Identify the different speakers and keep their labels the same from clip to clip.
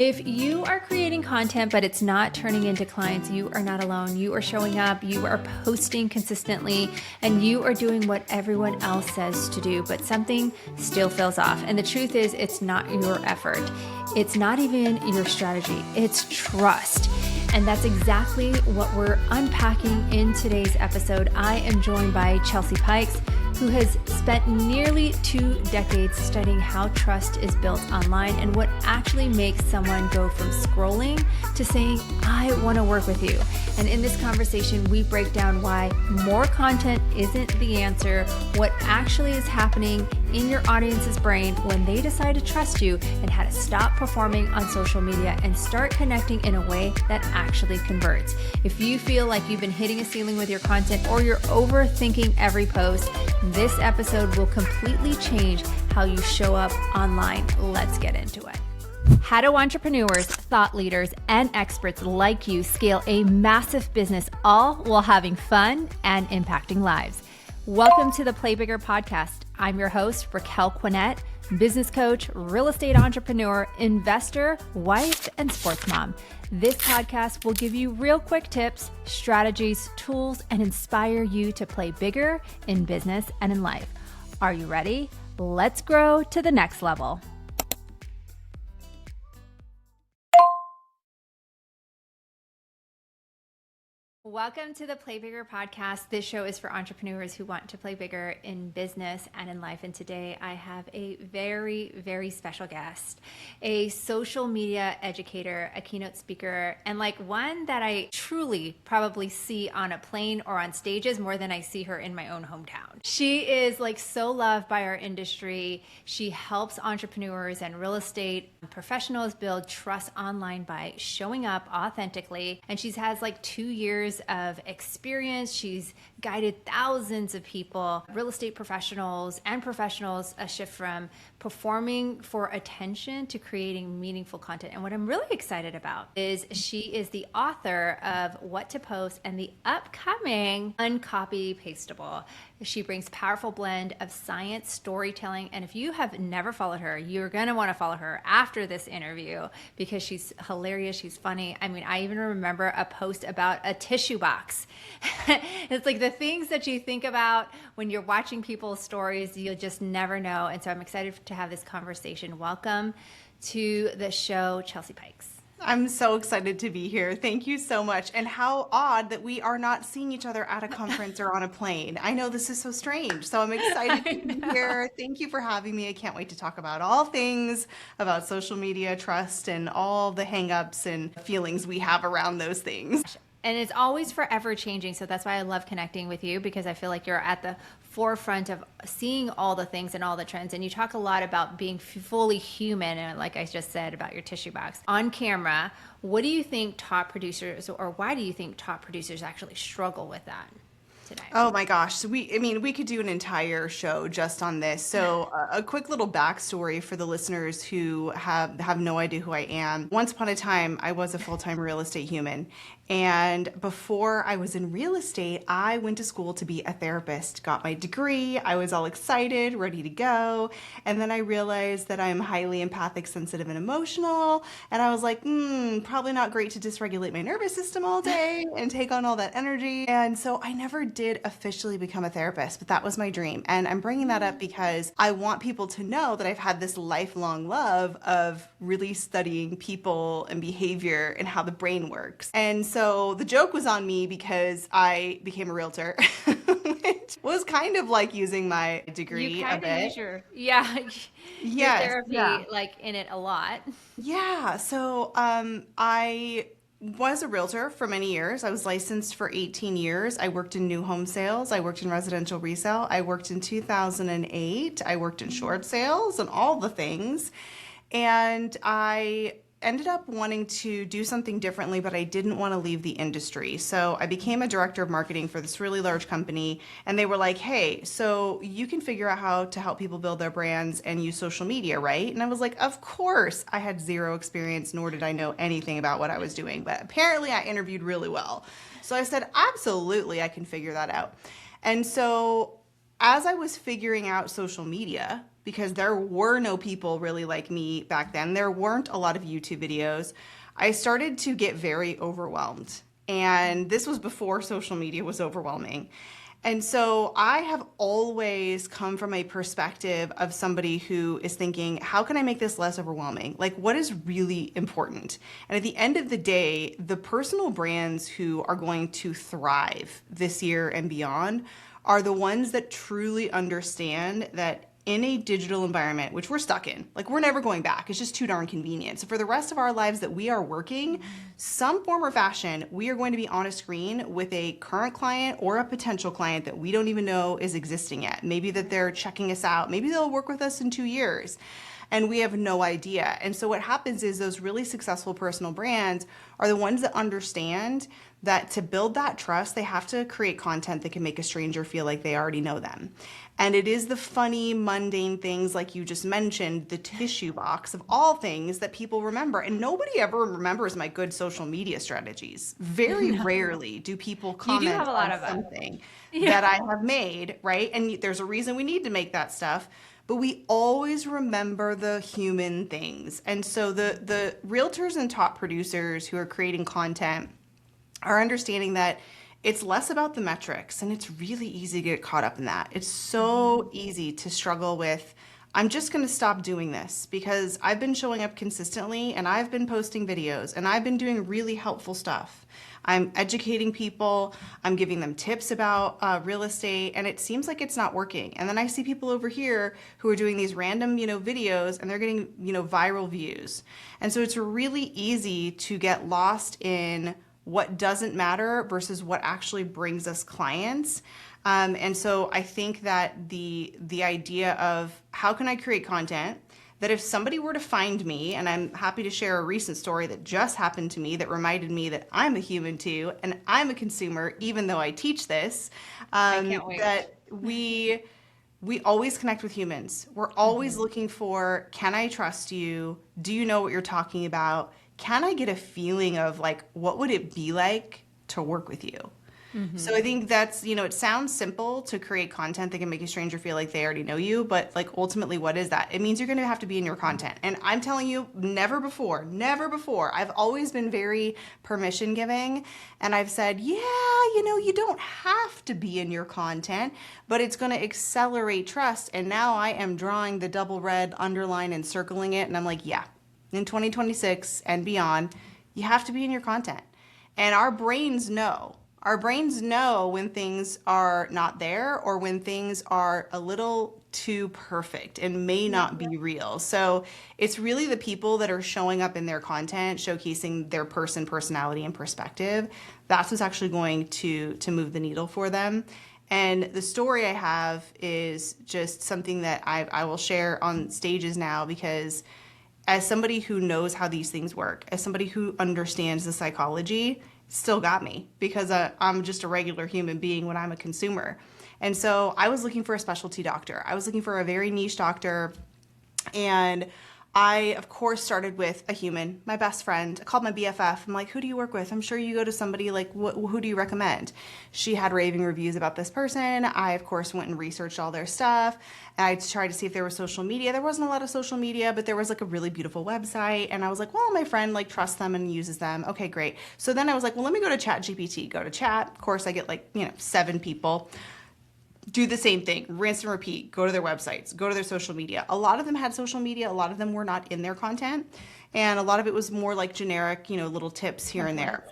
Speaker 1: If you are creating content, but it's not turning into clients, you are not alone. You are showing up, you are posting consistently, and you are doing what everyone else says to do, but something still feels off. And the truth is, it's not your effort. It's not even your strategy. It's trust. And that's exactly what we're unpacking in today's episode. I am joined by Chelsea Peitz, who has spent nearly 2 decades studying how trust is built online and what actually makes someone go from scrolling to saying, I want to work with you. And in this conversation, we break down why more content isn't the answer, what actually is happening in your audience's brain when they decide to trust you, and how to stop performing on social media and start connecting in a way that actually converts. If you feel like you've been hitting a ceiling with your content or you're overthinking every post, this episode will completely change how you show up online. Let's get into it. How do entrepreneurs, thought leaders, and experts like you scale a massive business all while having fun and impacting lives? Welcome to the Play Bigger podcast. I'm your host, Raquel Quinnett, business coach, real estate entrepreneur, investor, wife, and sports mom. This podcast will give you real quick tips, strategies, tools, and inspire you to play bigger in business and in life. Are you ready? Let's grow to the next level. Welcome to the Play Bigger podcast. This show is for entrepreneurs who want to play bigger in business and in life. And today I have a very, very special guest, a social media educator, a keynote speaker, and like one that I truly probably see on a plane or on stages more than I see her in my own hometown. She is like so loved by our industry. She helps entrepreneurs and real estate professionals build trust online by showing up authentically. And she has like 2 years of experience. She's guided thousands of people, real estate professionals and professionals, a shift from performing for attention to creating meaningful content. And what I'm really excited about is she is the author of What to Post and the upcoming Uncopyable. She brings powerful blend of science, storytelling, and if you have never followed her, you're going to want to follow her after this interview because she's hilarious, she's funny. I mean, I even remember a post about a tissue box. It's like the things that you think about when you're watching people's stories, you'll just never know. And so I'm excited to have this conversation. Welcome to the show, Chelsea Peitz.
Speaker 2: I'm so excited to be here. Thank you so much. And how odd that we are not seeing each other at a conference or on a plane. I know this is so strange. So I'm excited to be here. Thank you for having me. I can't wait to talk about all things about social media, trust, and all the hangups and feelings we have around those things.
Speaker 1: And it's always forever changing. So that's why I love connecting with you, because I feel like you're at the forefront of seeing all the things and all the trends. And you talk a lot about being fully human. And like I just said about your tissue box on camera, what do you think top producers, or why do you think top producers actually struggle with that today?
Speaker 2: Oh my gosh. So we could do an entire show just on this. So a quick little backstory for the listeners who have no idea who I am. Once upon a time, I was a full-time real estate human. And before I was in real estate, I went to school to be a therapist, got my degree. I was all excited, ready to go. And then I realized that I'm highly empathic, sensitive, and emotional. And I was like, probably not great to dysregulate my nervous system all day and take on all that energy. And so I never did officially become a therapist, but that was my dream. And I'm bringing that up because I want people to know that I've had this lifelong love of really studying people and behavior and how the brain works. And so the joke was on me because I became a realtor, which was kind of like using my degree a bit.
Speaker 1: Your
Speaker 2: Yes,
Speaker 1: therapy like in it a lot.
Speaker 2: Yeah. So I was a realtor for many years. I was licensed for 18 years. I worked in new home sales. I worked in residential resale. I worked in 2008. I worked in short sales and all the things. And I ended up wanting to do something differently, but I didn't want to leave the industry. So I became a director of marketing for this really large company, and they were like, hey, so you can figure out how to help people build their brands and use social media, right? And I was like, of course. I had zero experience, nor did I know anything about what I was doing, but apparently I interviewed really well. So I said, absolutely, I can figure that out. And so as I was figuring out social media, because there were no people really like me back then, there weren't a lot of YouTube videos, I started to get very overwhelmed. And this was before social media was overwhelming. And so I have always come from a perspective of somebody who is thinking, how can I make this less overwhelming? Like, what is really important? And at the end of the day, the personal brands who are going to thrive this year and beyond are the ones that truly understand that in a digital environment, which we're stuck in, like we're never going back. It's just too darn convenient. So for the rest of our lives that we are working, some form or fashion, we are going to be on a screen with a current client or a potential client that we don't even know is existing yet. Maybe that they're checking us out. Maybe they'll work with us in 2 years. And we have no idea. And so what happens is those really successful personal brands are the ones that understand that to build that trust, they have to create content that can make a stranger feel like they already know them. And it is the funny, mundane things like you just mentioned, the tissue box of all things that people remember. And nobody ever remembers my good social media strategies. Very rarely do people comment
Speaker 1: have a lot
Speaker 2: on
Speaker 1: of
Speaker 2: something that I have made, right? And there's a reason we need to make that stuff. But we always remember the human things. And so the realtors and top producers who are creating content are understanding that it's less about the metrics, and it's really easy to get caught up in that. It's so easy to struggle with, I'm just going to stop doing this because I've been showing up consistently and I've been posting videos and I've been doing really helpful stuff. I'm educating people, I'm giving them tips about real estate, and it seems like it's not working. And then I see people over here who are doing these random, videos, and they're getting, viral views. And so it's really easy to get lost in what doesn't matter versus what actually brings us clients. And so I think that the idea of how can I create content that if somebody were to find me, and I'm happy to share a recent story that just happened to me that reminded me that I'm a human too, and I'm a consumer, even though I teach this,
Speaker 1: I can't wait.
Speaker 2: that we always connect with humans. We're always looking for, can I trust you? Do you know what you're talking about? Can I get a feeling of like, what would it be like to work with you? So I think that's, it sounds simple to create content that can make a stranger feel like they already know you, but like ultimately what is that? It means you're going to have to be in your content. And I'm telling you, never before. I've always been very permission giving. And I've said, you don't have to be in your content, but it's going to accelerate trust. And now I am drawing the double red underline and circling it. And I'm like, yeah, in 2026 and beyond, you have to be in your content. And our brains know. Our brains know when things are not there or when things are a little too perfect and may not be real. So it's really the people that are showing up in their content, showcasing their personality, and perspective. That's what's actually going to move the needle for them. And the story I have is just something that I will share on stages now, because as somebody who knows how these things work, as somebody who understands the psychology, still got me, because I'm just a regular human being when I'm a consumer. And so I was looking for a specialty doctor. I was looking for a very niche doctor. And I, of course, started with a human, my best friend. I called my BFF. I'm like, who do you work with? I'm sure you go to somebody, like, who do you recommend? She had raving reviews about this person. I, of course, went and researched all their stuff. And I tried to see if there was social media. There wasn't a lot of social media, but there was like a really beautiful website. And I was like, well, my friend like trusts them and uses them. Okay, great. So then I was like, well, let me go to ChatGPT. Go to chat. Of course, I get like, 7 people. Do the same thing, rinse and repeat, go to their websites, go to their social media. A lot of them had social media, a lot of them were not in their content, and a lot of it was more like generic, little tips here and there.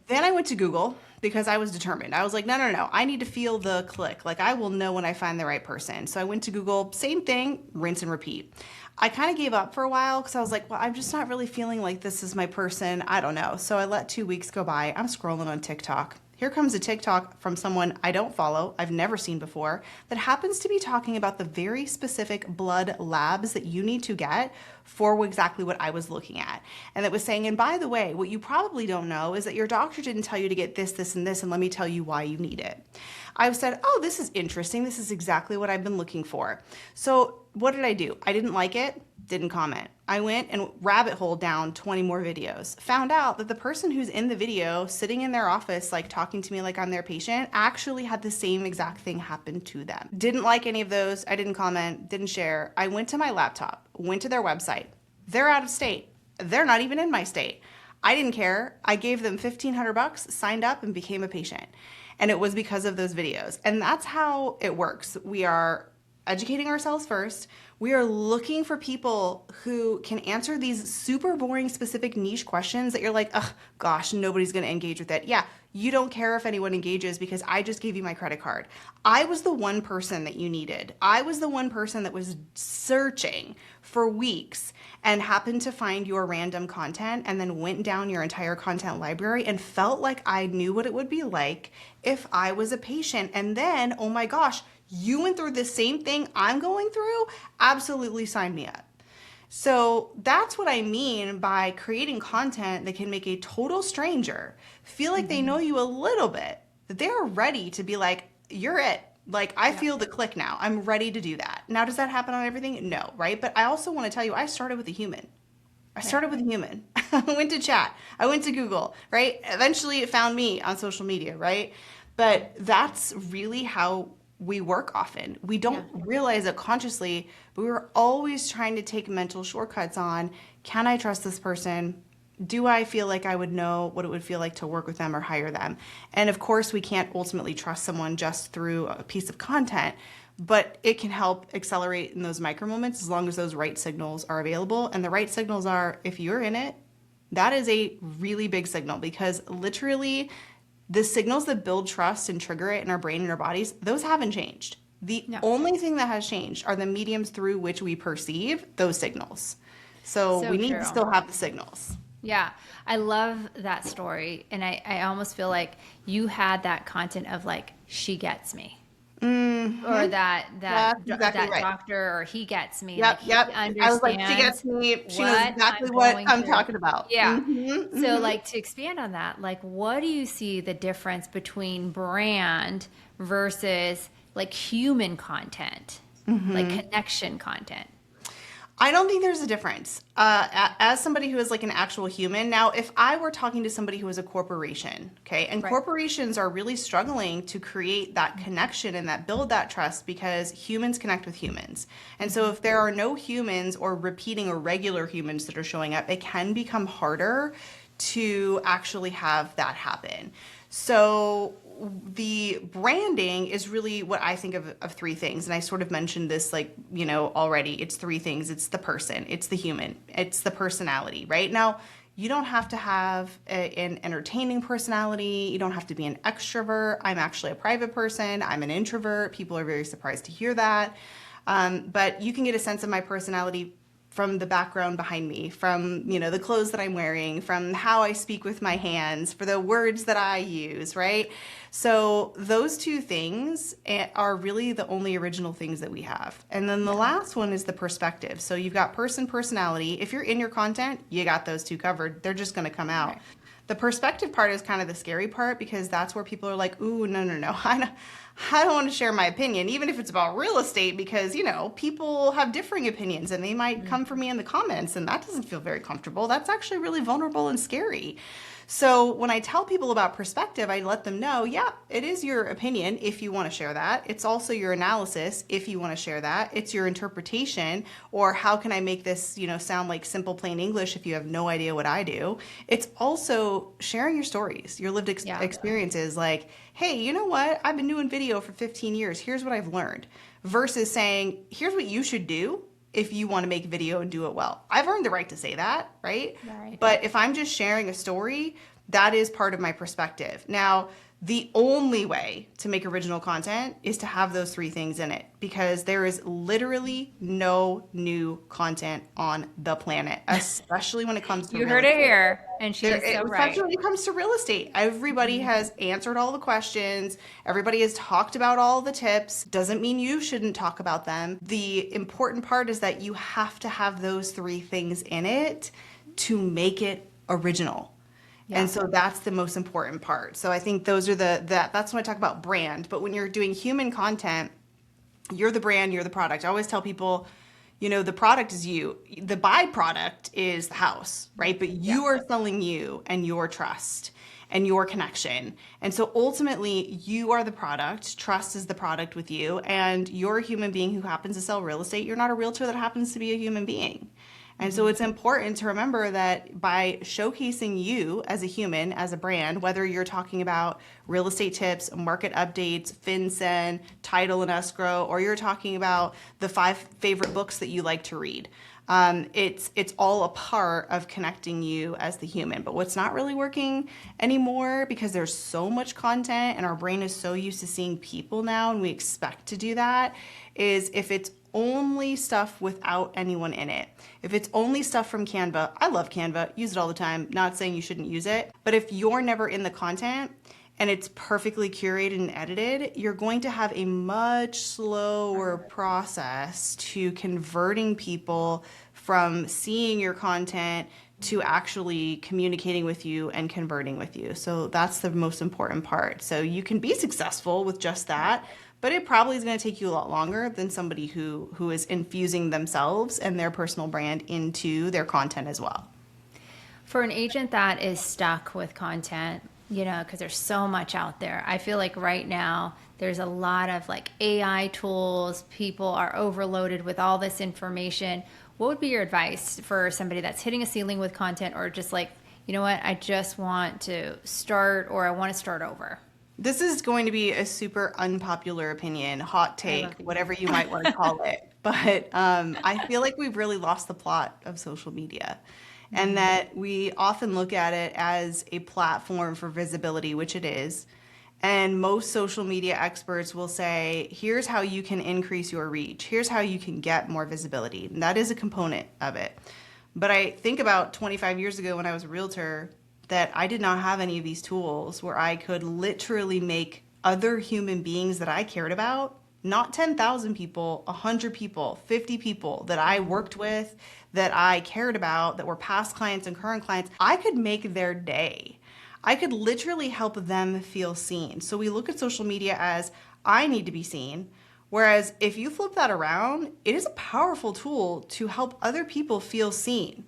Speaker 2: Then I went to Google because I was determined. I was like, no, I need to feel the click. Like, I will know when I find the right person. So I went to Google, same thing, rinse and repeat. I kind of gave up for a while because I was like, well, I'm just not really feeling like this is my person. I don't know. So I let 2 weeks go by. I'm scrolling on TikTok. Here comes a TikTok from someone I don't follow, I've never seen before, that happens to be talking about the very specific blood labs that you need to get for exactly what I was looking at. And it was saying, and by the way, what you probably don't know is that your doctor didn't tell you to get this, this, and this, and let me tell you why you need it. I've said, oh, this is interesting. This is exactly what I've been looking for. So what did I do? I didn't like it, didn't comment. I went and rabbit hole down 20 more videos. Found out that the person who's in the video sitting in their office, like talking to me like I'm their patient, actually had the same exact thing happen to them. Didn't like any of those. I didn't comment, didn't share. I went to my laptop, went to their website. They're out of state. They're not even in my state. I didn't care. I gave them $1,500, signed up, and became a patient. And it was because of those videos. And that's how it works. We are educating ourselves first. We are looking for people who can answer these super boring, specific niche questions that you're like, oh gosh, nobody's going to engage with it. Yeah, you don't care if anyone engages because I just gave you my credit card. I was the one person that you needed. I was the one person that was searching for weeks and happened to find your random content and then went down your entire content library and felt like I knew what it would be like if I was a patient. And then, oh my gosh, you went through the same thing I'm going through? Absolutely sign me up. So that's what I mean by creating content that can make a total stranger feel like they know you a little bit, that they're ready to be like, you're it. Like, I feel the click now. I'm ready to do that. Now, does that happen on everything? No, right? But I also want to tell you, I started with a human. I went to chat. I went to Google, right? Eventually it found me on social media, right? But that's really how we work often. We don't realize it consciously, but we're always trying to take mental shortcuts on, can I trust this person? Do I feel like I would know what it would feel like to work with them or hire them? And of course, we can't ultimately trust someone just through a piece of content, but it can help accelerate in those micro moments as long as those right signals are available. And the right signals are, if you're in it, that is a really big signal, because literally the signals that build trust and trigger it in our brain and our bodies, those haven't changed. The only thing that has changed are the mediums through which we perceive those signals. So we need to still have the signals.
Speaker 1: Yeah, I love that story. And I almost feel like you had that content of like, she gets me. Mm-hmm. Or that
Speaker 2: right.
Speaker 1: doctor, or he gets me.
Speaker 2: Yep,
Speaker 1: like,
Speaker 2: yep.
Speaker 1: He
Speaker 2: I was like, she gets me. She knows exactly what I'm talking about.
Speaker 1: Yeah.
Speaker 2: Mm-hmm,
Speaker 1: So like, to expand on that, like, what do you see the difference between brand versus like human content, like connection content?
Speaker 2: I don't think there's a difference. As somebody who is like an actual human, now if I were talking to somebody who is a corporation, okay, and corporations are really struggling to create that connection and that build that trust, because humans connect with humans. And so if there are no humans or repeating or regular humans that are showing up, it can become harder to actually have that happen. So the branding is really what I think of three things. And I sort of mentioned this, like, you know, already. It's three things. It's the person, it's the human, it's the personality, right? Now, you don't have to have an entertaining personality. You don't have to be an extrovert. I'm actually a private person. I'm an introvert. People are very surprised to hear that. But you can get a sense of my personality from the background behind me, from, you know, the clothes that I'm wearing, from how I speak with my hands, for the words that I use, right? So those two things are really the only original things that we have. And then the last one is the perspective. So you've got personality. If you're in your content, you got those two covered. They're just going to come out. Right. The perspective part is kind of the scary part, because that's where people are like, ooh, no. I don't want to share my opinion, even if it's about real estate, because, you know, people have differing opinions and they might come for me in the comments, and that doesn't feel very comfortable. That's actually really vulnerable and scary. So when I tell people about perspective, I let them know, yeah, it is your opinion if you want to share that. It's also your analysis if you want to share that. It's your interpretation, or how can I make this, you know, sound like simple, plain English if you have no idea what I do. It's also sharing your stories, your lived experiences, like, hey, you know what? I've been doing video for 15 years. Here's what I've learned. Versus saying, here's what you should do if you want to make video and do it well. I've earned the right to say that, right? But if I'm just sharing a story, that is part of my perspective. Now, the only way to make original content is to have those three things in it, because there is literally no new content on the planet, especially when it comes to
Speaker 1: You heard it here, and she's so right.
Speaker 2: Especially when it comes to real estate. Everybody has answered all the questions. Everybody has talked about all the tips. Doesn't mean you shouldn't talk about them. The important part is that you have to have those three things in it to make it original. Yeah. And so that's the most important part. So I think those are that's when I talk about brand. But when you're doing human content, you're the brand, you're the product. I always tell people, The product is you. The byproduct is the house, right? But you are selling you and your trust and your connection. And so ultimately, you are the product. Trust is the product with you. And you're a human being who happens to sell real estate. You're not a realtor that happens to be a human being. And so it's important to remember that by showcasing you as a human, as a brand, whether you're talking about real estate tips, market updates, FinCEN, title and escrow, or you're talking about the 5 favorite books that you like to read, it's all a part of connecting you as the human. But what's not really working anymore, because there's so much content and our brain is so used to seeing people now and we expect to do that, is if it's only stuff without anyone in it. If it's only stuff from Canva, I love Canva, use it all the time, not saying you shouldn't use it, but if you're never in the content and it's perfectly curated and edited, you're going to have a much slower process to converting people from seeing your content to actually communicating with you and converting with you. So that's the most important part. So you can be successful with just that, but it probably is going to take you a lot longer than somebody who is infusing themselves and their personal brand into their content as well.
Speaker 1: For an agent that is stuck with content, because there's so much out there, I feel like right now there's a lot of like AI tools. People are overloaded with all this information. What would be your advice for somebody that's hitting a ceiling with content, or just like, you know what, I just want to start, or I want to start over?
Speaker 2: This is going to be a super unpopular opinion, hot take, whatever you might want to call it. But I feel like we've really lost the plot of social media, and that we often look at it as a platform for visibility, which it is. And most social media experts will say, here's how you can increase your reach. Here's how you can get more visibility. And that is a component of it. But I think about 25 years ago when I was a realtor, that I did not have any of these tools where I could literally make other human beings that I cared about, not 10,000 people, 100 people, 50 people that I worked with, that I cared about, that were past clients and current clients, I could make their day. I could literally help them feel seen. So we look at social media as I need to be seen. Whereas if you flip that around, it is a powerful tool to help other people feel seen.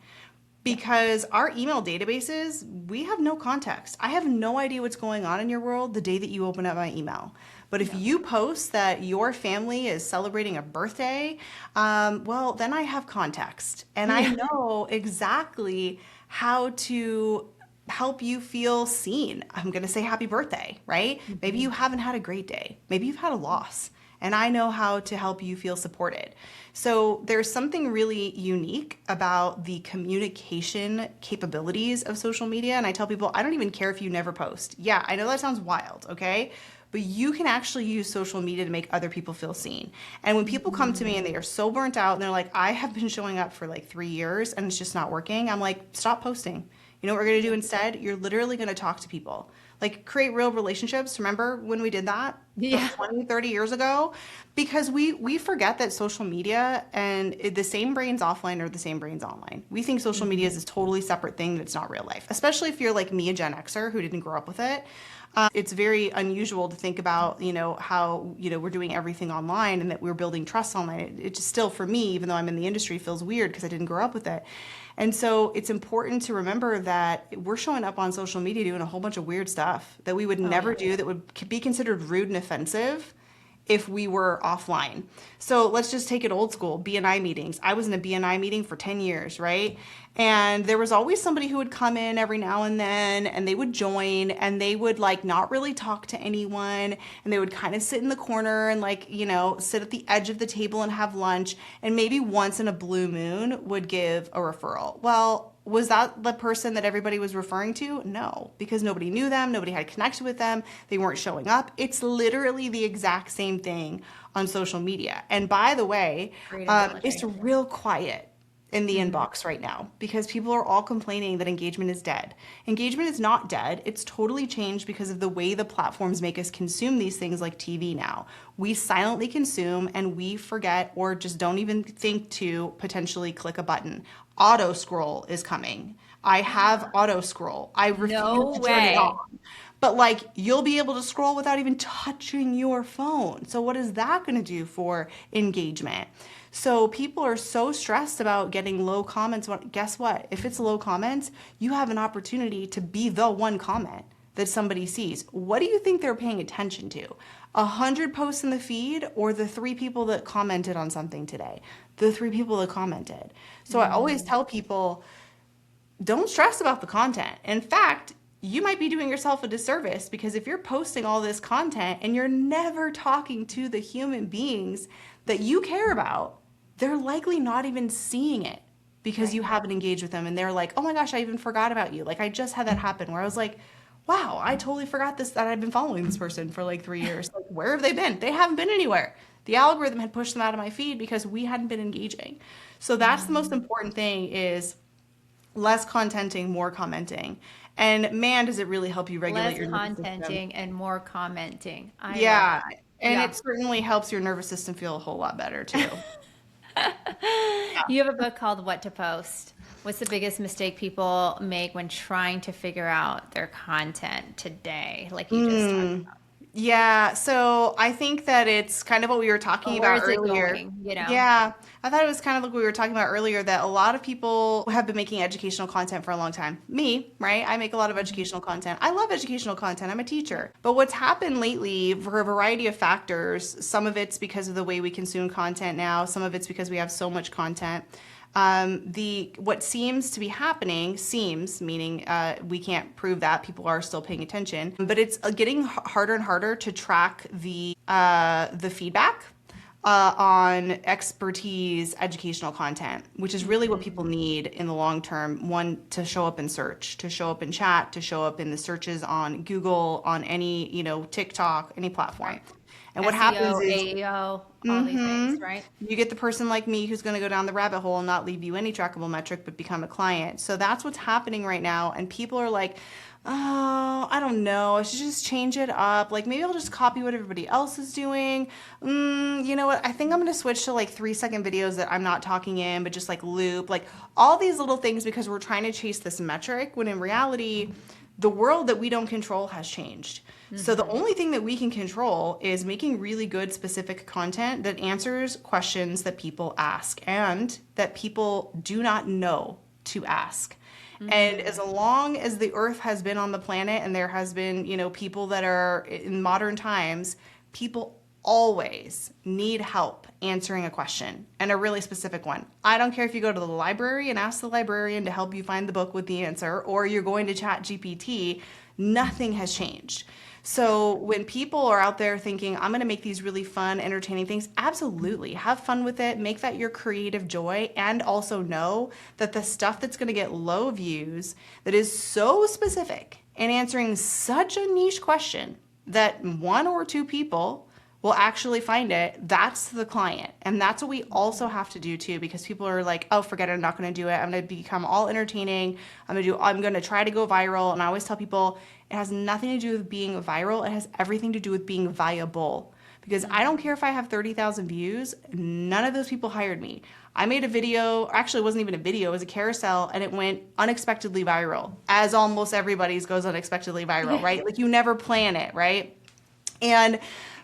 Speaker 2: Because our email databases, we have no context. I have no idea what's going on in your world the day that you open up my email. But if you post that your family is celebrating a birthday, well, then I have context. And I know exactly how to help you feel seen. I'm going to say happy birthday, right? Maybe you haven't had a great day. Maybe you've had a loss. And I know how to help you feel supported. So there's something really unique about the communication capabilities of social media. And I tell people, I don't even care if you never post. Yeah, I know that sounds wild, okay? But you can actually use social media to make other people feel seen. And when people come to me and they are so burnt out and they're like, I have been showing up for like 3 years and it's just not working, I'm like, stop posting. You know what we're going to do instead? You're literally going to talk to people. Like create real relationships. Remember when we did that 20, 30 years ago? Because we forget that social media and the same brains offline are the same brains online. We think social media is this totally separate thing that's not real life, especially if you're like me, a Gen Xer who didn't grow up with it. It's very unusual to think about, how, we're doing everything online and that we're building trust online. It just still, for me, even though I'm in the industry, feels weird because I didn't grow up with it. And so it's important to remember that we're showing up on social media doing a whole bunch of weird stuff that we would never do, that would be considered rude and offensive if we were offline. So let's just take it old school, BNI meetings. I was in a BNI meeting for 10 years, right? And there was always somebody who would come in every now and then and they would join and they would like not really talk to anyone and they would kind of sit in the corner and like, sit at the edge of the table and have lunch and maybe once in a blue moon would give a referral. Well, was that the person that everybody was referring to? No, because nobody knew them, nobody had connected with them, they weren't showing up. It's literally the exact same thing on social media. And by the way, it's real quiet in the inbox right now because people are all complaining that engagement is dead. Engagement is not dead. It's totally changed because of the way the platforms make us consume these things like TV now. We silently consume and we forget or just don't even think to potentially click a button. Auto scroll is coming. I have auto scroll. I refuse to turn it on. but like you'll be able to scroll without even touching your phone. So what is that going to do for engagement? So people are so stressed about getting low comments. Guess what? If it's low comments, you have an opportunity to be the one comment that somebody sees. What do you think they're paying attention to? 100 posts in the feed, or the 3 people that commented on something today? The 3 people that commented. So I always tell people, don't stress about the content. In fact, you might be doing yourself a disservice, because if you're posting all this content and you're never talking to the human beings that you care about, they're likely not even seeing it because you haven't engaged with them. And they're like, oh my gosh, I even forgot about you. Like I just had that happen where I was like, wow, I totally forgot that I've been following this person for like 3 years. Like, where have they been? They haven't been anywhere. The algorithm had pushed them out of my feed because we hadn't been engaging. So that's the most important thing, is less contenting, more commenting. And man, does it really help you regulate your nervous system.
Speaker 1: Less contenting and more commenting.
Speaker 2: Yeah. And it certainly helps your nervous system feel a whole lot better too.
Speaker 1: You have a book called What to Post. What's the biggest mistake people make when trying to figure out their content today? Like you just talked about.
Speaker 2: Yeah, so I think that it's kind of what we were talking about earlier. Yeah, I thought it was kind of like what we were talking about earlier, that a lot of people have been making educational content for a long time. Me, right? I make a lot of educational content. I love educational content. I'm a teacher. But what's happened lately, for a variety of factors, some of it's because of the way we consume content now, some of it's because we have so much content. What seems to be happening, meaning we can't prove that, people are still paying attention, but it's getting harder and harder to track the feedback on expertise educational content, which is really what people need in the long term. One, to show up in search, to show up in chat, to show up in the searches on Google, on any, TikTok, any platform.
Speaker 1: Right.
Speaker 2: And what happens is
Speaker 1: AEO, all these things, right?
Speaker 2: you get the person like me who's going to go down the rabbit hole and not leave you any trackable metric, but become a client. So that's what's happening right now. And people are like, oh, I don't know, I should just change it up. Like maybe I'll just copy what everybody else is doing. You know what? I think I'm going to switch to like 3-second videos that I'm not talking in, but just like loop, like all these little things, because we're trying to chase this metric, when in reality, the world that we don't control has changed. So the only thing that we can control is making really good specific content that answers questions that people ask and that people do not know to ask. And as long as the earth has been on the planet and there has been, people that are in modern times, people always need help answering a question, and a really specific one. I don't care if you go to the library and ask the librarian to help you find the book with the answer, or you're going to Chat GPT, nothing has changed. So when people are out there thinking, I'm going to make these really fun, entertaining things, absolutely have fun with it. Make that your creative joy. And also know that the stuff that's going to get low views, that is so specific and answering such a niche question that 1 or 2 people will actually find it, that's the client. And that's what we also have to do too, because people are like, oh, forget it, I'm not going to do it. I'm going to become all entertaining. I'm going to try to go viral. And I always tell people, it has nothing to do with being viral. It has everything to do with being viable. Because I don't care if I have 30,000 views, none of those people hired me. I made a video, actually it wasn't even a video, it was a carousel, and it went unexpectedly viral, as almost everybody's goes unexpectedly viral, right? Like you never plan it, right? And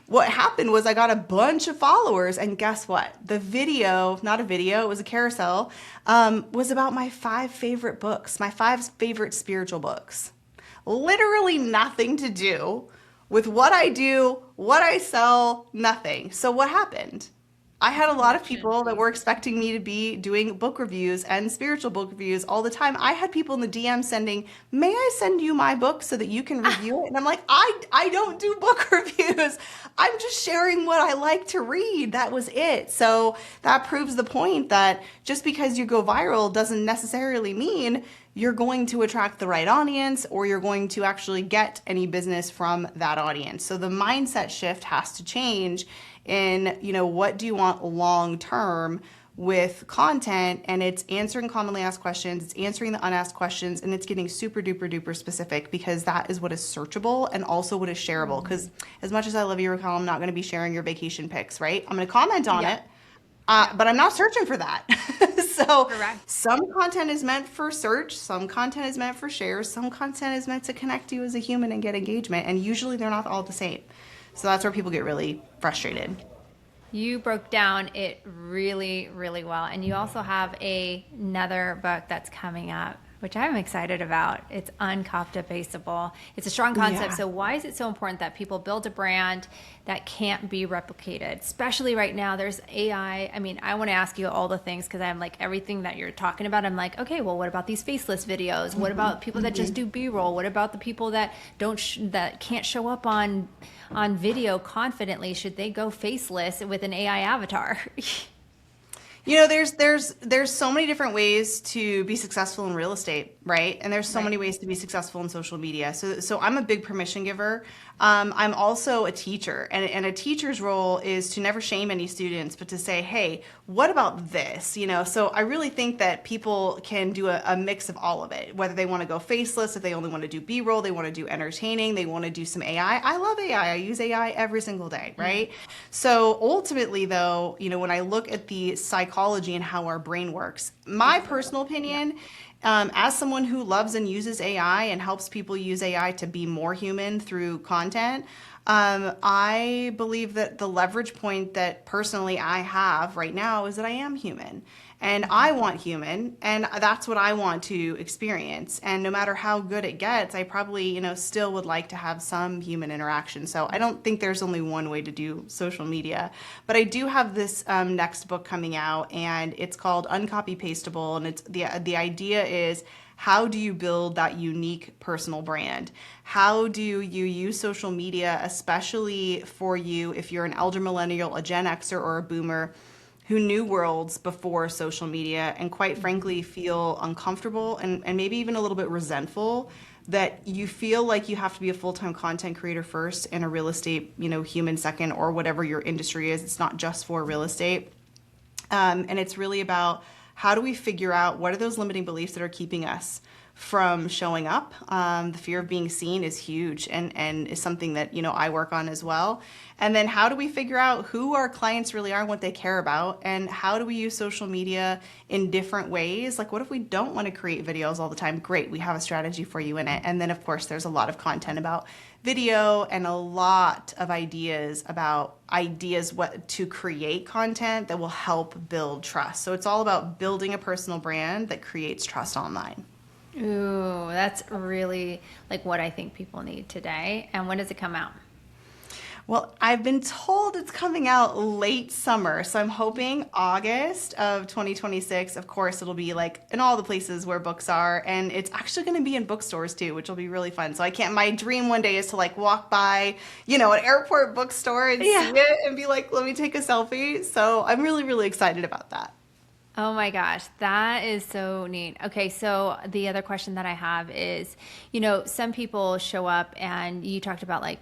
Speaker 2: what happened was I got a bunch of followers, and guess what? The video, not a video, it was a carousel, was about my 5 favorite books, my 5 favorite spiritual books. Literally nothing to do with what I do, what I sell, nothing. So what happened? I had a lot of people that were expecting me to be doing book reviews and spiritual book reviews all the time. I had people in the DM sending, may I send you my book so that you can review it? And I'm like, I don't do book reviews. I'm just sharing what I like to read. That was it. So that proves the point that just because you go viral doesn't necessarily mean you're going to attract the right audience, or you're going to actually get any business from that audience. So the mindset shift has to change in, what do you want long term with content? And it's answering commonly asked questions, it's answering the unasked questions, and it's getting super duper duper specific, because that is what is searchable and also what is shareable. Because as much as I love you, Raquel, I'm not going to be sharing your vacation pics, right? I'm going to comment on it, But I'm not searching for that. So
Speaker 1: Correct.
Speaker 2: some content is meant for search, some content is meant for shares, some content is meant to connect you as a human and get engagement. And usually they're not all the same. So that's where people get really frustrated.
Speaker 1: You broke down it really, really well. And you also have another book that's coming up, which I'm excited about. It's uncopyable. It's a strong concept.
Speaker 2: Yeah.
Speaker 1: So why is it so important that people build a brand that can't be replicated? Especially right now, there's AI. I mean, I want to ask you all the things because I'm like everything that you're talking about. I'm like, okay, well, what about these faceless videos? What about people that just do B-roll? What about the people that that can't show up on video confidently? Should they go faceless with an AI avatar?
Speaker 2: You know, there's so many different ways to be successful in real estate, right? And there's so
Speaker 1: Right.
Speaker 2: many ways to be successful in social media. So I'm a big permission giver. I'm also a teacher, and a teacher's role is to never shame any students, but to say, hey, what about this? You know, so I really think that people can do a mix of all of it, whether they want to go faceless, if they only want to do B-roll, they want to do entertaining, they want to do some AI. I love AI. I use AI every single day, right? So ultimately, though, you know, when I look at the psychology and how our brain works, my personal opinion, as someone who loves and uses AI and helps people use AI to be more human through content, I believe that the leverage point that personally I have right now is that I am human. And I want human, and that's what I want to experience. And no matter how good it gets, I probably, you know, still would like to have some human interaction. So I don't think there's only one way to do social media. But I do have this next book coming out, and it's called Uncopy Pastable. And it's the idea is, how do you build that unique personal brand? How do you use social media, especially for you if you're an elder millennial, a Gen Xer, or a boomer, who knew worlds before social media and quite frankly feel uncomfortable and maybe even a little bit resentful that you feel like you have to be a full-time content creator first and a real estate, you know, human second, or whatever your industry is. It's not just for real estate. And it's really about, how do we figure out what are those limiting beliefs that are keeping us from showing up? The fear of being seen is huge and is something that, you know, I work on as well. And then how do we figure out who our clients really are and what they care about? And how do we use social media in different ways? Like, what if we don't want to create videos all the time? Great, we have a strategy for you in it. And then, of course, there's a lot of content about video and a lot of ideas what to create content that will help build trust. So it's all about building a personal brand that creates trust online.
Speaker 1: Ooh, that's really like what I think people need today. And when does it come out?
Speaker 2: Well, I've been told it's coming out late summer, so I'm hoping August of 2026. Of course, it'll be like in all the places where books are, and it's actually going to be in bookstores too, which will be really fun. So my dream one day is to like walk by, you know, an airport bookstore and see it and be like, let me take a selfie. So I'm really, really excited about that.
Speaker 1: Oh my gosh, that is so neat. Okay, so the other question that I have is, you know, some people show up and you talked about like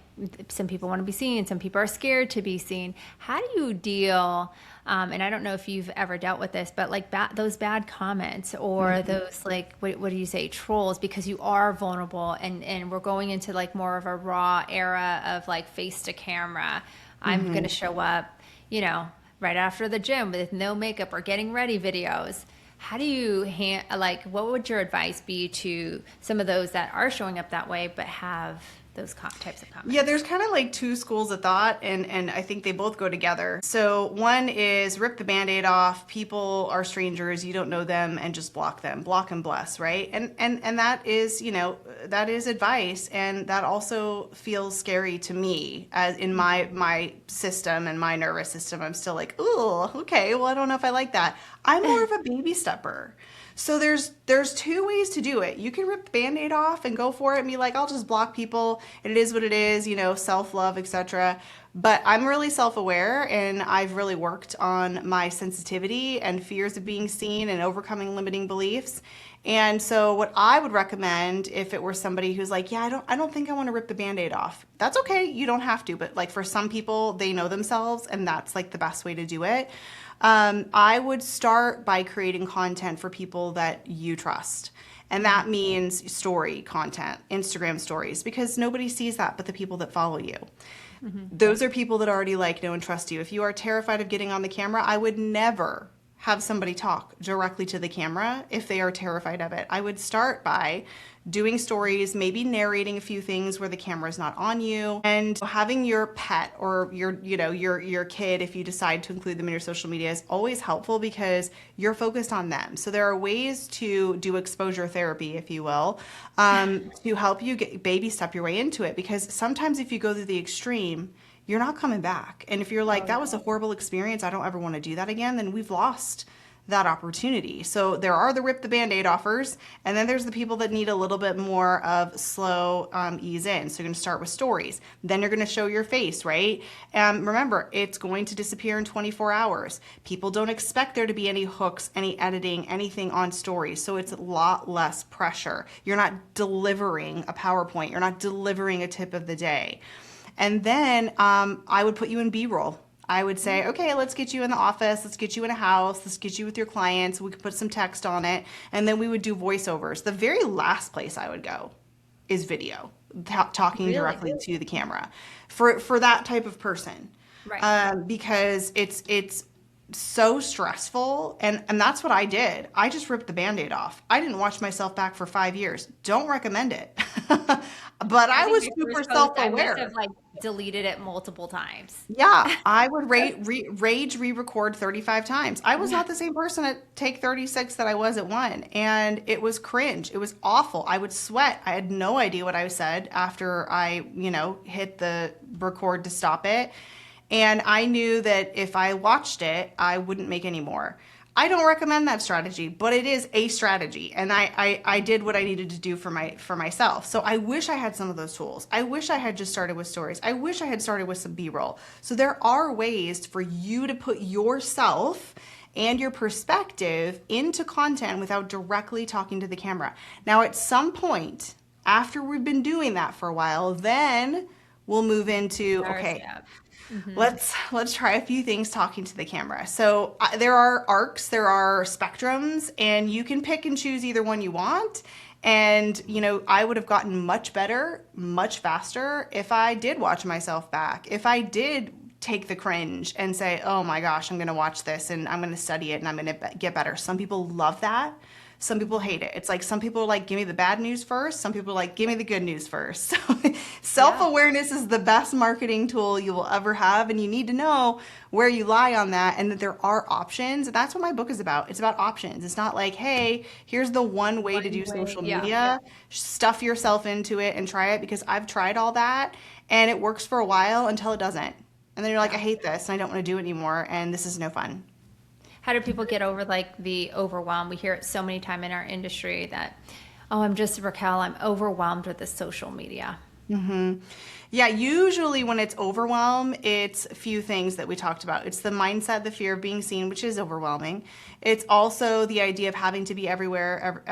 Speaker 1: some people want to be seen, some people are scared to be seen. How do you deal, and I don't know if you've ever dealt with this, but like those bad comments or those like, what do you say, trolls, because you are vulnerable and we're going into like more of a raw era of like face to camera. I'm going to show up, you know, right after the gym with no makeup or getting ready videos. How do you like, what would your advice be to some of those that are showing up that way but have those types of comments?
Speaker 2: Yeah, there's kind of like two schools of thought, and I think they both go together. So one is rip the Band-Aid off. People are strangers, you don't know them, and just block them. Block and bless, right? And that is, you know, that is advice, and that also feels scary to me as in my system and my nervous system. I'm still like, ooh, okay, well, I don't know if I like that. I'm more of a baby stepper. So there's two ways to do it. You can rip the Band-Aid off and go for it and be like, I'll just block people. It is what it is, you know, self-love, etc. But I'm really self-aware, and I've really worked on my sensitivity and fears of being seen and overcoming limiting beliefs. And so what I would recommend if it were somebody who's like, yeah, I don't think I want to rip the Band-Aid off. That's okay. You don't have to. But like for some people, they know themselves, and that's like the best way to do it. I would start by creating content for people that you trust. And that means story content, Instagram stories, because nobody sees that but the people that follow you. Those are people that already like, know, and trust you. If you are terrified of getting on the camera, I would never have somebody talk directly to the camera if they are terrified of it. I would start by doing stories, maybe narrating a few things where the camera is not on you, and having your pet or your kid, if you decide to include them in your social media, is always helpful because you're focused on them. So there are ways to do exposure therapy, if you will, to help you baby step your way into it. Because sometimes if you go to the extreme, you're not coming back. And if you're like, that was a horrible experience, I don't ever want to do that again, then we've lost that opportunity. So there are the rip the Band-Aid offers, and then there's the people that need a little bit more of slow ease in. So you're going to start with stories. Then you're going to show your face, right? Remember, it's going to disappear in 24 hours. People don't expect there to be any hooks, any editing, anything on stories. So it's a lot less pressure. You're not delivering a PowerPoint. You're not delivering a tip of the day. And then I would put you in B-roll. I would say, okay, let's get you in the office. Let's get you in a house. Let's get you with your clients. We could put some text on it. And then we would do voiceovers. The very last place I would go is video, talking directly to the camera for that type of person.
Speaker 1: Right.
Speaker 2: Because it's so stressful. And that's what I did. I just ripped the Band-Aid off. I didn't watch myself back for 5 years. Don't recommend it. But I was super self-aware.
Speaker 1: I must have deleted it multiple times.
Speaker 2: Yeah, I would rage re-record 35 times. I was not the same person at take 36 that I was at one. And it was cringe. It was awful. I would sweat. I had no idea what I said after I, hit the record to stop it. And I knew that if I watched it, I wouldn't make any more. I don't recommend that strategy, but it is a strategy. And I did what I needed to do for myself. So I wish I had some of those tools. I wish I had just started with stories. I wish I had started with some B-roll. So there are ways for you to put yourself and your perspective into content without directly talking to the camera. Now, at some point, after we've been doing that for a while, then we'll move into, okay, let's try a few things talking to the camera. So there are arcs, there are spectrums, and you can pick and choose either one you want. And, I would have gotten much better, much faster if I did watch myself back. If I did take the cringe and say, oh my gosh, I'm going to watch this and I'm going to study it and I'm going to get better. Some people love that. Some people hate it. It's like some people are like, give me the bad news first. Some people are like, give me the good news first. So self-awareness is the best marketing tool you will ever have. And you need to know where you lie on that and that there are options. And that's what my book is about. It's about options. It's not like, hey, here's the one way to do social media. Stuff yourself into it and try it, because I've tried all that and it works for a while until it doesn't. And then you're like, I hate this and I don't want to do it anymore. And this is no fun.
Speaker 1: How do people get over the overwhelm? We hear it so many times in our industry that, Raquel, I'm overwhelmed with the social media.
Speaker 2: Yeah, usually when it's overwhelm, it's a few things that we talked about. It's the mindset, the fear of being seen, which is overwhelming. It's also the idea of having to be everywhere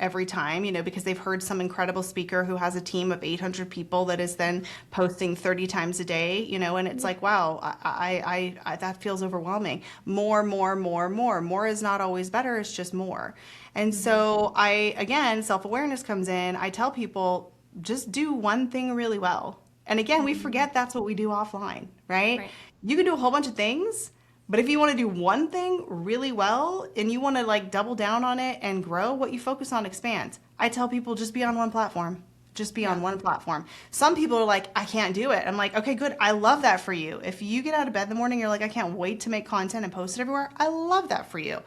Speaker 2: every time, because they've heard some incredible speaker who has a team of 800 people that is then posting 30 times a day, and it's like, wow, I that feels overwhelming. More. More is not always better. It's just more. And so again, self-awareness comes in. I tell people, just do one thing really well. And again, we forget that's what we do offline, right? You can do a whole bunch of things, but if you want to do one thing really well and you want to double down on it and grow, what you focus on expands. I tell people, just be on one platform. Just be on one platform. Some people are like, I can't do it. I'm like, okay, good. I love that for you. If you get out of bed in the morning, you're like, I can't wait to make content and post it everywhere. I love that for you.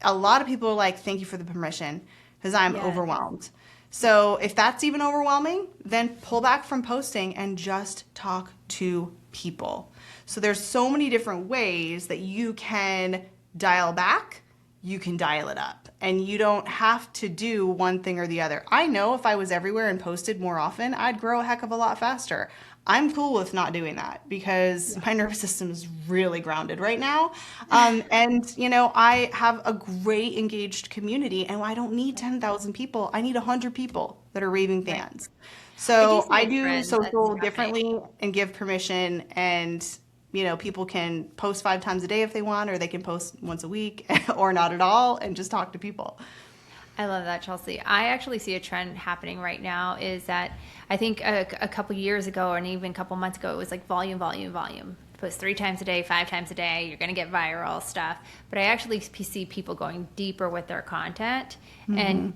Speaker 2: A lot of people are like, thank you for the permission, because I'm overwhelmed. So if that's even overwhelming, then pull back from posting and just talk to people. So there's so many different ways that you can dial back, you can dial it up, and you don't have to do one thing or the other. I know if I was everywhere and posted more often, I'd grow a heck of a lot faster. I'm cool with not doing that because my nervous system is really grounded right now. And, I have a great engaged community, and I don't need 10,000 people. I need 100 people that are raving fans. So I do social differently and give permission, and people can post 5 times a day if they want, or they can post once a week or not at all and just talk to people.
Speaker 1: I love that, Chelsea. I actually see a trend happening right now is that I think a couple years ago and even a couple months ago, it was like volume, volume, volume. Post 3 times a day, 5 times a day, you're going to get viral stuff. But I actually see people going deeper with their content and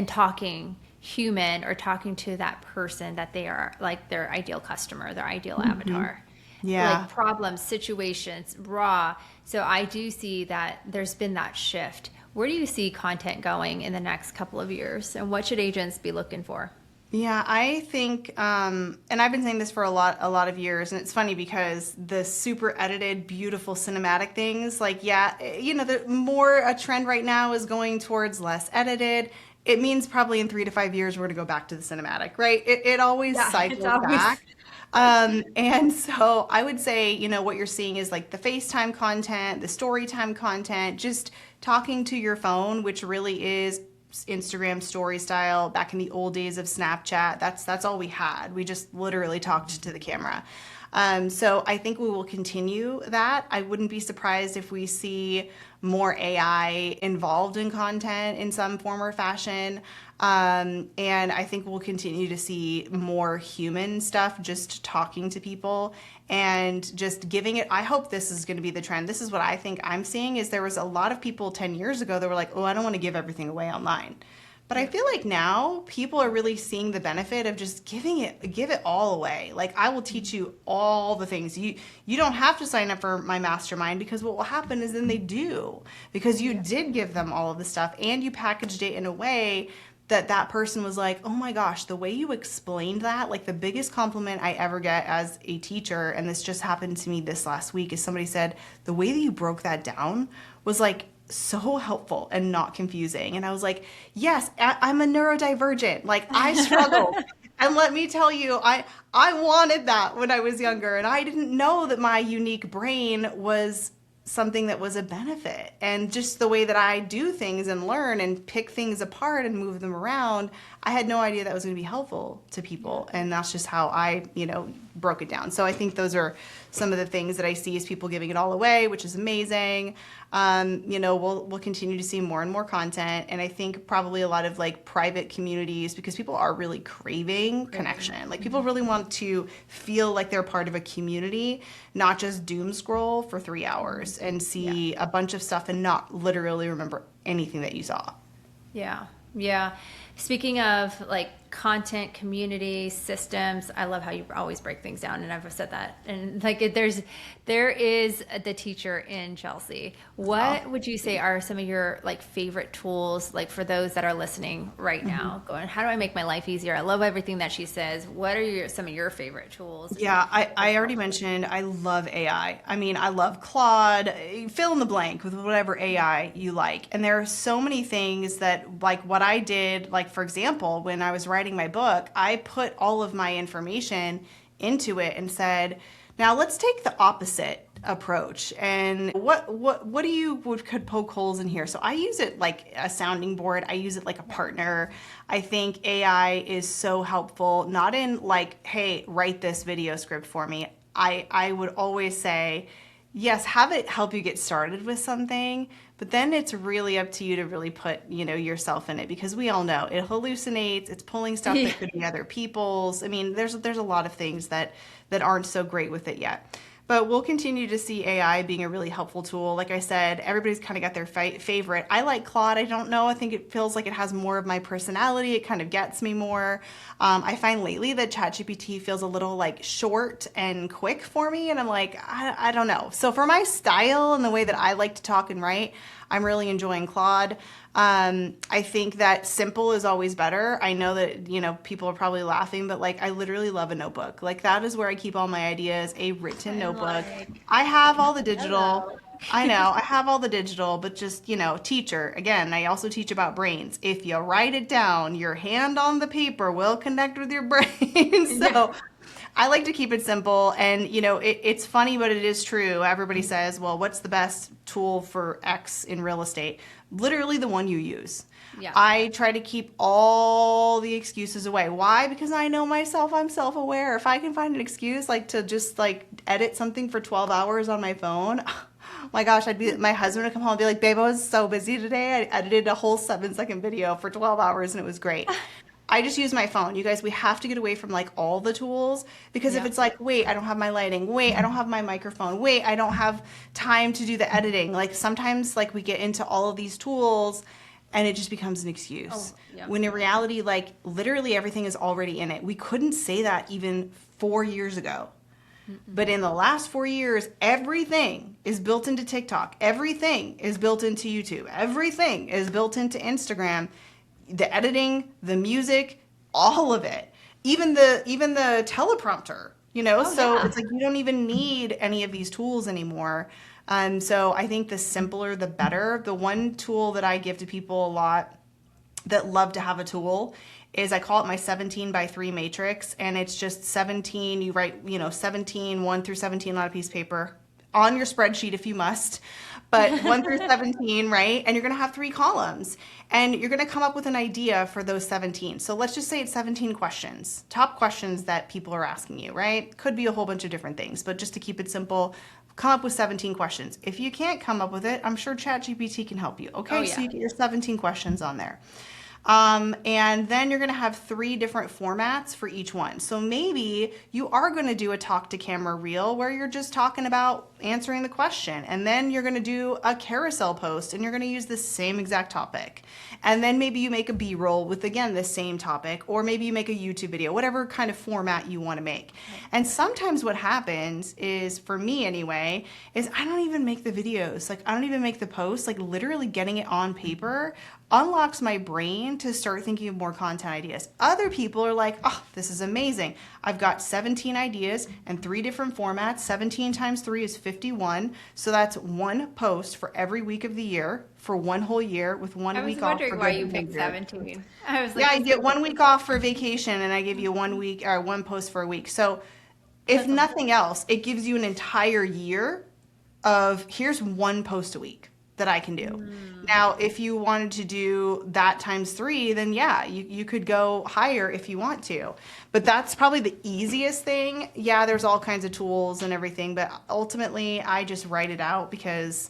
Speaker 1: talking human or talking to that person that they are like their ideal customer, their ideal avatar.
Speaker 2: Yeah.
Speaker 1: Like problems, situations, raw. So I do see that there's been that shift. Where do you see content going in the next couple of years, and what should agents be looking for?
Speaker 2: Yeah, I think, and I've been saying this for a lot of years, and it's funny because the super edited, beautiful cinematic things, like, yeah, the more a trend right now is going towards less edited. It means probably in 3 to 5 years we're going to go back to the cinematic, right? It always
Speaker 1: Yeah, it's
Speaker 2: cycles
Speaker 1: always
Speaker 2: back. And so I would say, what you're seeing is like the FaceTime content, the story time content, just talking to your phone, which really is Instagram story style. Back in the old days of Snapchat, that's all we had. We just literally talked to the camera. So I think we will continue that. I wouldn't be surprised if we see more AI involved in content in some form or fashion. And I think we'll continue to see more human stuff, just talking to people and just giving it. I hope this is going to be the trend. This is what I think I'm seeing is there was a lot of people 10 years ago that were like, oh, I don't want to give everything away online. But I feel like now people are really seeing the benefit of just give it all away. Like I will teach you all the things. You don't have to sign up for my mastermind because what will happen is then they do because you did give them all of the stuff and you packaged it in a way that person was like, oh my gosh, the way you explained that, like the biggest compliment I ever get as a teacher, and this just happened to me this last week, is somebody said, the way that you broke that down was like so helpful and not confusing. And I was like, yes, I'm a neurodivergent. Like I struggled. And let me tell you, I wanted that when I was younger, and I didn't know that my unique brain was something that was a benefit. And just the way that I do things and learn and pick things apart and move them around, I had no idea that was going to be helpful to people. And that's just how I, broke it down. So I think those are some of the things that I see as people giving it all away, which is amazing. We'll continue to see more and more content. And I think probably a lot of like private communities, because people are really craving connection. Like people really want to feel like they're part of a community, not just doom scroll for 3 hours and see a bunch of stuff and not literally remember anything that you saw.
Speaker 1: Yeah. Yeah. Speaking of like content, community, systems, I love how you always break things down, and I've said that. And like there is the teacher in Chelsea. What would you say are some of your like favorite tools, like for those that are listening right now, going, how do I make my life easier? I love everything that she says. What are some of your favorite tools?
Speaker 2: Yeah, I already mentioned I love AI. I mean, I love Claude, fill in the blank with whatever AI you like. And there are so many things that, like what I did, like for example, when I was writing my book, I put all of my information into it and said, now let's take the opposite approach. And what do you could poke holes in here? So I use it like a sounding board. I use it like a partner. I think AI is so helpful, not in like, hey, write this video script for me. I would always say, yes, have it help you get started with something, but then it's really up to you to really put, yourself in it, because we all know it hallucinates, it's pulling stuff that could be other people's. I mean, there's a lot of things that aren't so great with it yet. But we'll continue to see AI being a really helpful tool. Like I said, everybody's kind of got their favorite. I like Claude. I don't know. I think it feels like it has more of my personality. It kind of gets me more. I find lately that ChatGPT feels a little like short and quick for me. And I'm like, I don't know. So for my style and the way that I like to talk and write, I'm really enjoying Claude. I think that simple is always better. I know that, people are probably laughing, but like I literally love a notebook. Like that is where I keep all my ideas, a written notebook. I have all the digital. I know, I have all the digital, but just, teacher. Again, I also teach about brains. If you write it down, your hand on the paper will connect with your brain. So I like to keep it simple, and it's funny, but it is true. Everybody says, well, what's the best tool for X in real estate? Literally the one you use.
Speaker 1: Yeah.
Speaker 2: I try to keep all the excuses away. Why? Because I know myself, I'm self-aware. If I can find an excuse like to just like edit something for 12 hours on my phone, My gosh, my husband would come home and be like, babe, I was so busy today. I edited a whole 7-second video for 12 hours and it was great. I just use my phone. You guys, we have to get away from like all the tools, because if
Speaker 1: Yeah.
Speaker 2: it's like, wait, I don't have my lighting. Wait, I don't have my microphone. Wait, I don't have time to do the editing. Like sometimes like we get into all of these tools and it just becomes an excuse.
Speaker 1: Oh, yeah.
Speaker 2: When in reality, like literally everything is already in it. We couldn't say that even 4 years ago. But in the last 4 years, everything is built into TikTok. Everything is built into YouTube. Everything is built into Instagram. The editing, the music, all of it. Even the teleprompter,
Speaker 1: Oh,
Speaker 2: so
Speaker 1: yeah.
Speaker 2: it's like you don't even need any of these tools anymore. So I think the simpler, the better. The one tool that I give to people a lot that love to have a tool is I call it my 17 by 3 matrix. And it's just 17, you write, 17, 1 through 17 on a piece of paper on your spreadsheet if you must, but 1 through 17, right? And you're going to have 3 columns and you're going to come up with an idea for those 17. So let's just say it's 17 questions, top questions that people are asking you, right? Could be a whole bunch of different things, but just to keep it simple, come up with 17 questions. If you can't come up with it, I'm sure ChatGPT can help you. Okay,
Speaker 1: Oh,
Speaker 2: so
Speaker 1: yeah.
Speaker 2: you get your 17 questions on there. And then you're going to have 3 different formats for each one. So maybe you are going to do a talk to camera reel where you're just talking about answering the question. And then you're going to do a carousel post and you're going to use the same exact topic. And then maybe you make a B-roll with, again, the same topic, or maybe you make a YouTube video, whatever kind of format you want to make. And sometimes what happens is, for me anyway, is I don't even make the videos. Like I don't even make the posts. Like literally getting it on paper unlocks my brain to start thinking of more content ideas. Other people are like, oh, this is amazing. I've got 17 ideas and 3 different formats. 17 times 3 is 51. So that's 1 post for every week of the year for 1 whole year, with 1
Speaker 1: I was
Speaker 2: week off for
Speaker 1: wondering why
Speaker 2: good
Speaker 1: you picked
Speaker 2: behavior.
Speaker 1: 17. I was
Speaker 2: Yeah,
Speaker 1: like,
Speaker 2: I get 1 week off for vacation and I give you 1 week or 1 post for a week. So if nothing else, it gives you an entire year of here's 1 post a week that I can do. Now, if you wanted to do that times 3, then yeah, you could go higher if you want to. But that's probably the easiest thing. Yeah, there's all kinds of tools and everything, but ultimately I just write it out because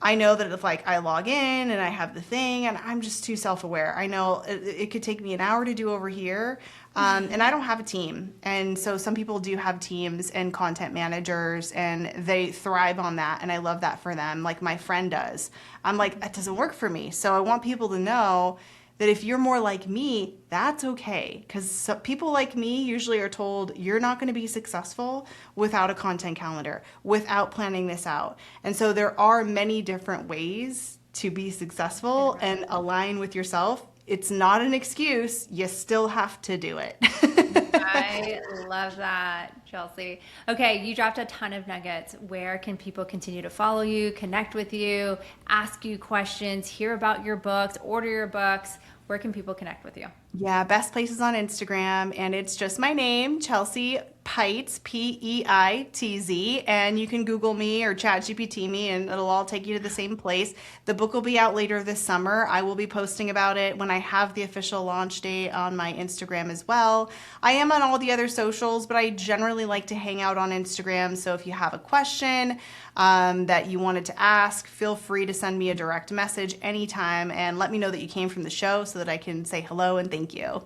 Speaker 2: I know that if like I log in and I have the thing and I'm just too self-aware. I know it could take me an hour to do over here. And I don't have a team. And so some people do have teams and content managers and they thrive on that. And I love that for them. Like my friend does. I'm like, that doesn't work for me. So I want people to know that if you're more like me, that's okay. Because people like me usually are told you're not going to be successful without a content calendar, without planning this out. And so there are many different ways to be successful and align with yourself. It's not an excuse. You still have to do it.
Speaker 1: I love that, Chelsea. Okay, you dropped a ton of nuggets. Where can people continue to follow you, connect with you, ask you questions, hear about your books, order your books? Where can people connect with you?
Speaker 2: Yeah, best place is on Instagram, and it's just my name, Chelsea Peitz, Peitz, and you can Google me or ChatGPT me, and it'll all take you to the same place. The book will be out later this summer. I will be posting about it when I have the official launch date on my Instagram as well. I am on all the other socials, but I generally like to hang out on Instagram, so if you have a question that you wanted to ask, feel free to send me a direct message anytime and let me know that you came from the show so that I can say hello and thank you.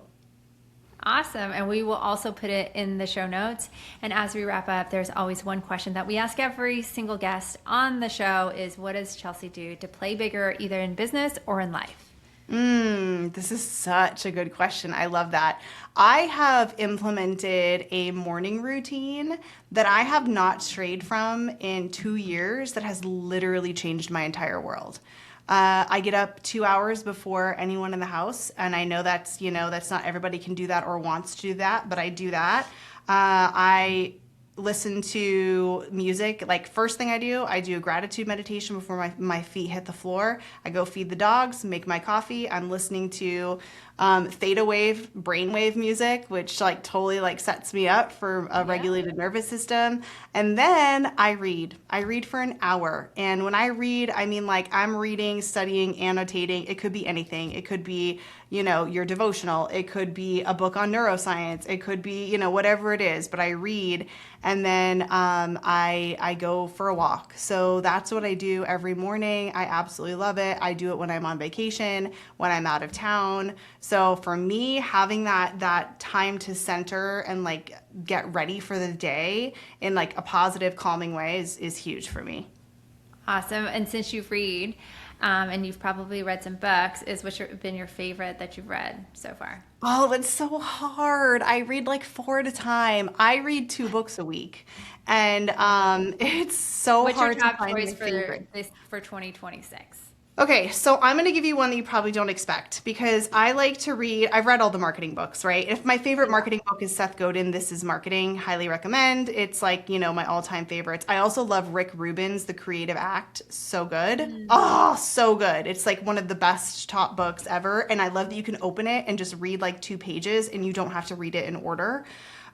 Speaker 1: Awesome. And we will also put it in the show notes. And as we wrap up, there's always one question that we ask every single guest on the show is, what does Chelsea do to play bigger, either in business or in life?
Speaker 2: This is such a good question. I love that. I have implemented a morning routine that I have not strayed from in 2 years that has literally changed my entire world. I get up 2 hours before anyone in the house, and I know that's not everybody can do that or wants to do that, but I do that. I listen to music. Like first thing I do a gratitude meditation before my feet hit the floor. I go feed the dogs, make my coffee. I'm listening to theta wave, brainwave music, which like totally like sets me up for a regulated nervous system. And then I read. I read for an hour. And when I read, I mean like I'm reading, studying, annotating. It could be anything. It could be, you know, your devotional. It could be a book on neuroscience. It could be, you know, whatever it is. But I read, and then I go for a walk. So that's what I do every morning. I absolutely love it. I do it when I'm on vacation, when I'm out of town. So for me, having that time to center and like get ready for the day in like a positive, calming way is huge for me.
Speaker 1: Awesome. And since you read, and you've probably read some books, what's been your favorite that you've read so far?
Speaker 2: Oh, it's so hard. I read like 4 at a time. I read 2 books a week, and it's so
Speaker 1: What's
Speaker 2: hard
Speaker 1: your top
Speaker 2: to find
Speaker 1: choice
Speaker 2: my favorite.
Speaker 1: for 2026?
Speaker 2: Okay, so I'm going to give you one that you probably don't expect because I like to read. I've read all the marketing books, right? If my favorite marketing book is Seth Godin, This is Marketing, highly recommend. It's like, you know, my all-time favorites. I also love Rick Rubin's The Creative Act. So good. Oh, so good. It's like one of the best top books ever. And I love that you can open it and just read like 2 pages and you don't have to read it in order.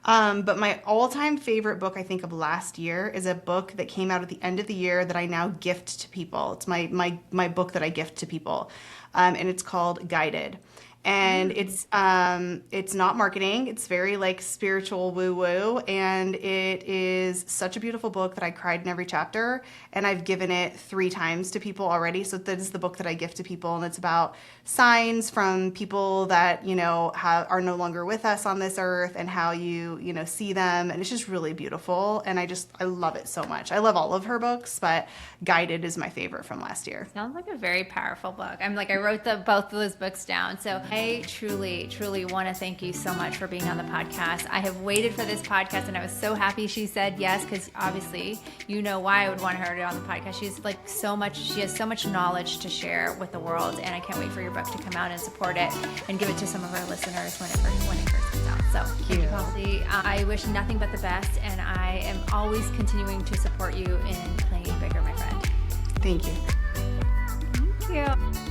Speaker 2: But my all-time favorite book, I think, of last year is a book that came out at the end of the year that I now gift to people. It's my book that I gift to people, and it's called Guided. And it's not marketing. It's very like spiritual woo-woo, and it is such a beautiful book that I cried in every chapter, and I've given it 3 times to people already. So this is the book that I gift to people, and it's about signs from people that, you know, are no longer with us on this earth and how you know, see them, and it's just really beautiful, and I love it so much. I love all of her books, but Guided is my favorite from last year.
Speaker 1: Sounds like a very powerful book. I wrote both of those books down. So I truly want to thank you so much for being on the podcast. I have waited for this podcast and I was so happy she said yes, because obviously you know why I would want her to be on the podcast. She has so much knowledge to share with the world, and I can't wait for your book to come out and support it and give it to some of our listeners when it first comes out. So thank you, Chelsea. I wish nothing but the best, and I am always continuing to support you in playing bigger, my friend.
Speaker 2: Thank you.
Speaker 1: Thank you.